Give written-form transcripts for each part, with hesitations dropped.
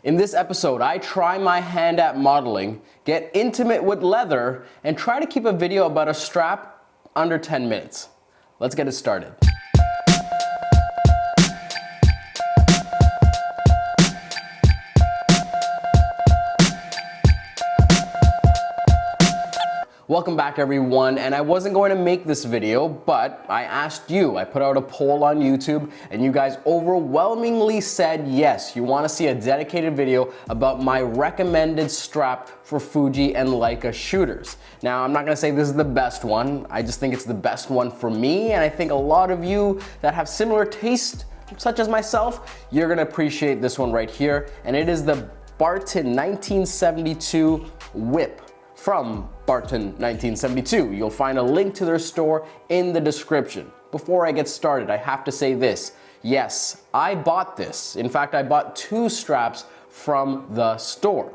In this episode, I try my hand at modeling, get intimate with leather, and try to keep a video about a strap under 10 minutes. Let's get it started. Welcome back everyone, and I wasn't going to make this video, but I asked you. I put out a poll on YouTube and you guys overwhelmingly said yes, you want to see a dedicated video about my recommended strap for Fuji and Leica shooters. Now, I'm not going to say this is the best one, I just think it's the best one for me, and I think a lot of you that have similar taste, such as myself, you're going to appreciate this one right here, and it is the Balan 1972 Whip. From Balan 1972. You'll find a link to their store in the description. Before I get started, I have to say this. Yes, I bought this. In fact, I bought two straps from the store.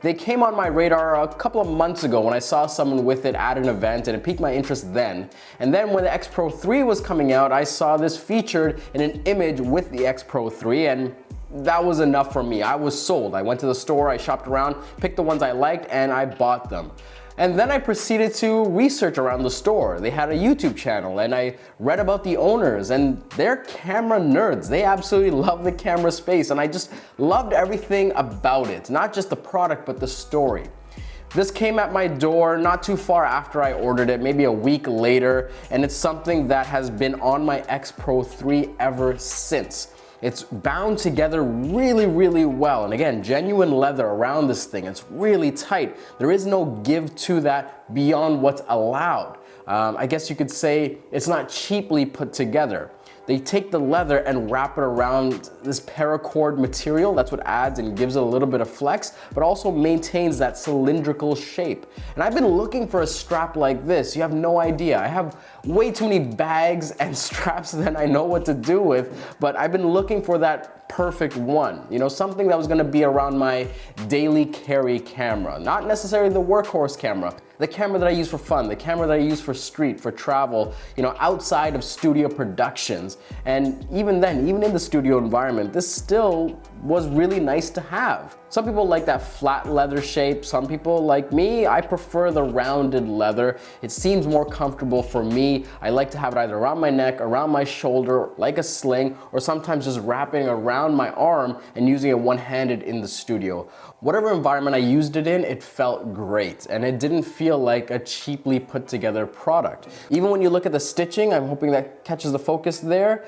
They came on my radar a couple of months ago when I saw someone with it at an event, and it piqued my interest then. And then when the X-Pro3 was coming out, I saw this featured in an image with the X-Pro3, and that was enough for me. I was sold. I went to the store, I shopped around, picked the ones I liked, and I bought them. And then I proceeded to research around the store. They had a YouTube channel, and I read about the owners, and they're camera nerds. They absolutely love the camera space, and I just loved everything about it. Not just the product, but the story. This came at my door not too far after I ordered it, maybe a week later, and it's something that has been on my X-Pro3 ever since. It's bound together really well, and again, genuine leather around this thing. It's really tight. There is no give to that beyond what's allowed. I guess you could say it's not cheaply put together. They take the leather and wrap it around this paracord material. That's what adds and gives it a little bit of flex, but also maintains that cylindrical shape. And I've been looking for a strap like this. You have no idea. I have way too many bags and straps than I know what to do with, but I've been looking for that perfect one. You know, something that was gonna be around my daily carry camera. Not necessarily the workhorse camera, the camera that I use for fun, the camera that I use for street, for travel, you know, outside of studio productions. And even then, even in the studio environment, this still was really nice to have. Some people like that flat leather shape. Some people, like me, I prefer the rounded leather. It seems more comfortable for me. I like to have it either around my neck, around my shoulder, like a sling, or sometimes just wrapping around my arm and using it one-handed in the studio. Whatever environment I used it in, it felt great, and it didn't feel like a cheaply put together product. Even when you look at the stitching, I'm hoping that catches the focus there,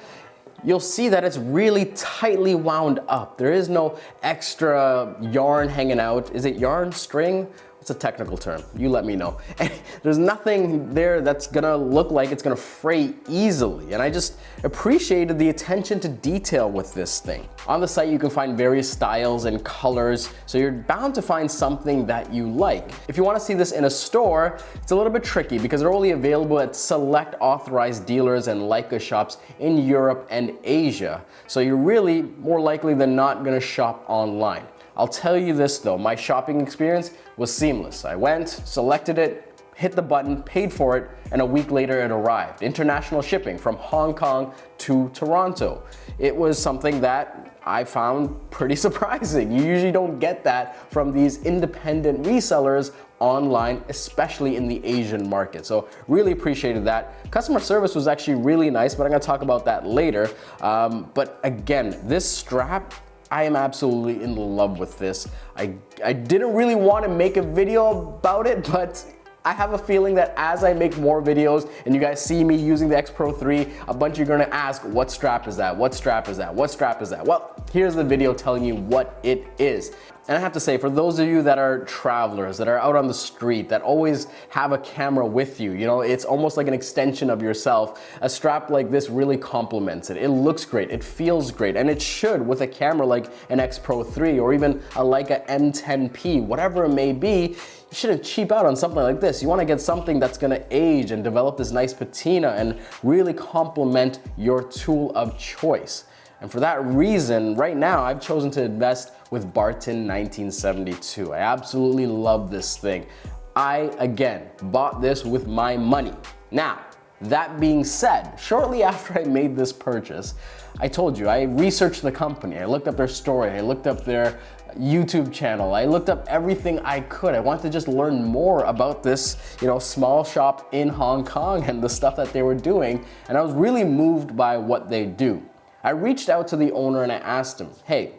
you'll see that it's really tightly wound up. There is no extra yarn hanging out. Is it yarn, string? It's a technical term, you let me know. And there's nothing there that's gonna look like it's gonna fray easily, and I just appreciated the attention to detail with this thing. On the site you can find various styles and colors, so you're bound to find something that you like. If you wanna see this in a store, it's a little bit tricky because they're only available at select authorized dealers and Leica shops in Europe and Asia, so you're really more likely than not gonna shop online. I'll tell you this though, my shopping experience was seamless. I went, selected it, hit the button, paid for it, and a week later it arrived. International shipping from Hong Kong to Toronto. It was something that I found pretty surprising. You usually don't get that from these independent resellers online, especially in the Asian market. So really appreciated that. Customer service was actually really nice, but I'm gonna talk about that later. But again, this strap, I am absolutely in love with this. I didn't really want to make a video about it, but I have a feeling that as I make more videos and you guys see me using the X-Pro3, a bunch of you are gonna ask, what strap is that? What strap is that? What strap is that? Well, here's the video telling you what it is. And I have to say, for those of you that are travelers, that are out on the street, that always have a camera with you, you know, it's almost like an extension of yourself. A strap like this really complements it. It looks great, it feels great, and it should with a camera like an X-Pro3 or even a Leica M10P, whatever it may be. You shouldn't cheap out on something like this. You want to get something that's going to age and develop this nice patina and really complement your tool of choice. And for that reason, right now, I've chosen to invest with Balan 1972. I absolutely love this thing. I, again, bought this with my money. Now, that being said, shortly after I made this purchase, I told you, I researched the company. I looked up their story. I looked up their YouTube channel. I looked up everything I could. I wanted to just learn more about this, small shop in Hong Kong and the stuff that they were doing. And I was really moved by what they do. I reached out to the owner and I asked him, hey,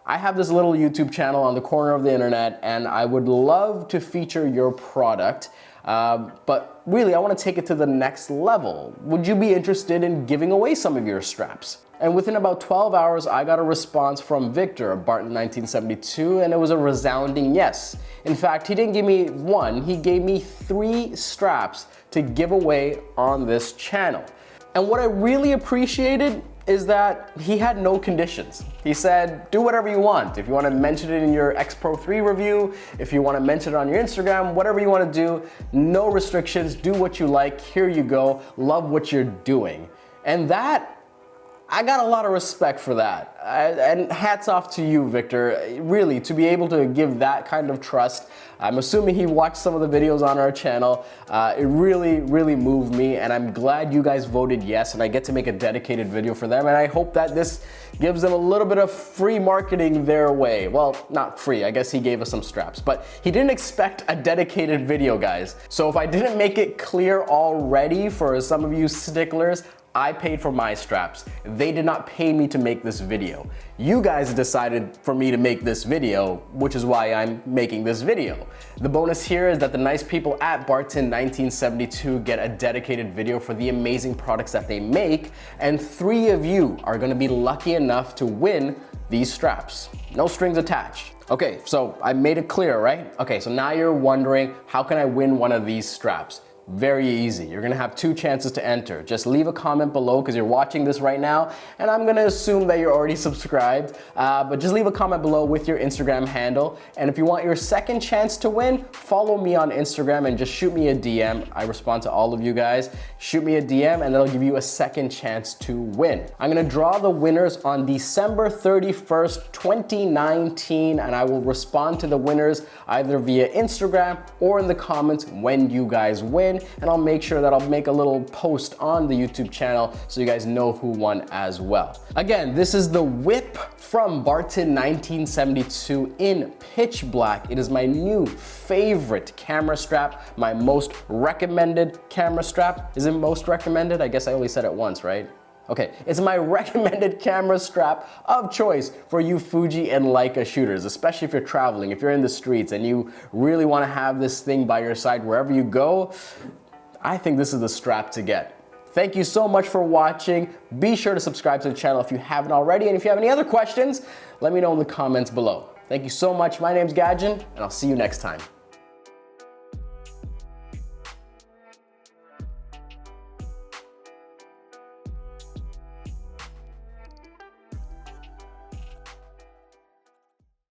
I have this little YouTube channel on the corner of the internet and I would love to feature your product, but really I want to take it to the next level. Would you be interested in giving away some of your straps? And within about 12 hours, I got a response from Victor of Barton 1972, and it was a resounding yes. In fact, he didn't give me one, he gave me 3 straps to give away on this channel. And what I really appreciated is that he had no conditions. He said, do whatever you want. If you want to mention it in your X-Pro3 review, if you want to mention it on your Instagram, whatever you want to do, no restrictions, do what you like, here you go, love what you're doing. And that, I got a lot of respect for that. And hats off to you, Victor. Really, to be able to give that kind of trust. I'm assuming he watched some of the videos on our channel. It really, really moved me, and I'm glad you guys voted yes, and I get to make a dedicated video for them, and I hope that this gives them a little bit of free marketing their way. Well, not free, I guess he gave us some straps, but he didn't expect a dedicated video, guys. So if I didn't make it clear already for some of you sticklers, I paid for my straps. They did not pay me to make this video. You guys decided for me to make this video, which is why I'm making this video. The bonus here is that the nice people at Barton 1972 get a dedicated video for the amazing products that they make, and 3 of you are gonna be lucky enough to win these straps. No strings attached. Okay, so I made it clear, right? Okay, so now you're wondering, how can I win one of these straps? Very easy. You're gonna have 2 chances to enter. Just leave a comment below because you're watching this right now, and I'm gonna assume that you're already subscribed, but just leave a comment below with your Instagram handle. And if you want your second chance to win, follow me on Instagram and just shoot me a DM. I respond to all of you guys. Shoot me a DM and that'll give you a second chance to win. I'm gonna draw the winners on December 31st, 2019, and I will respond to the winners either via Instagram or in the comments when you guys win. And I'll make sure that I'll make a little post on the YouTube channel so you guys know who won as well. Again, this is the Whip from Barton 1972 in pitch black. It is my new favorite camera strap, my most recommended camera strap. Is it most recommended? I guess I only said it once, right? Okay, it's my recommended camera strap of choice for you Fuji and Leica shooters, especially if you're traveling, if you're in the streets and you really want to have this thing by your side wherever you go. I think this is the strap to get. Thank you so much for watching. Be sure to subscribe to the channel if you haven't already, and if you have any other questions, let me know in the comments below. Thank you so much. My name's Gajan, and I'll see you next time.